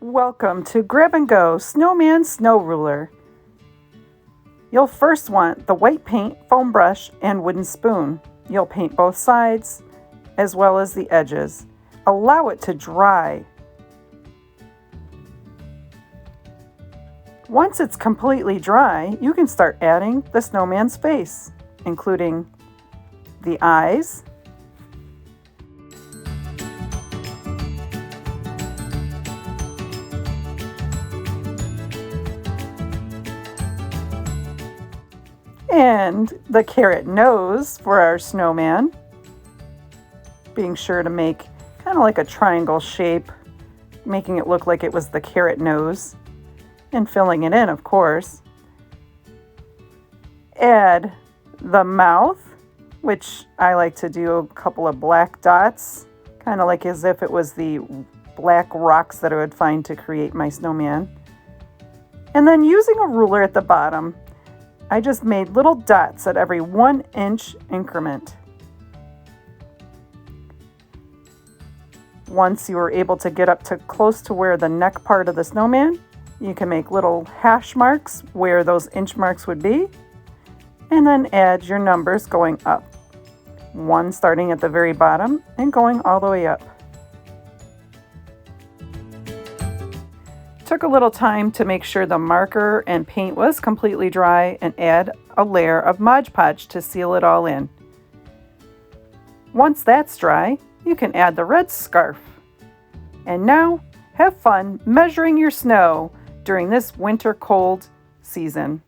Welcome to Grab and Go Snowman Snow Ruler. You'll first want the white paint, foam brush, and wooden spoon. You'll paint both sides as well as the edges. Allow it to dry. Once it's completely dry, you can start adding the snowman's face, including the eyes, and the carrot nose for our snowman. Being sure to make kind of like a triangle shape, making it look like it was the carrot nose, and filling it in, of course. Add the mouth, which I like to do a couple of black dots, kind of like as if it was the black rocks that I would find to create my snowman. And then using a ruler at the bottom, I just made little dots at every 1 inch increment. Once you are able to get up to close to where the neck part of the snowman, you can make little hash marks where those inch marks would be, and then add your numbers going up. 1 starting at the very bottom and going all the way up. Took a little time to make sure the marker and paint was completely dry and add a layer of Mod Podge to seal it all in. Once that's dry, you can add the red scarf. And now, have fun measuring your snow during this winter cold season.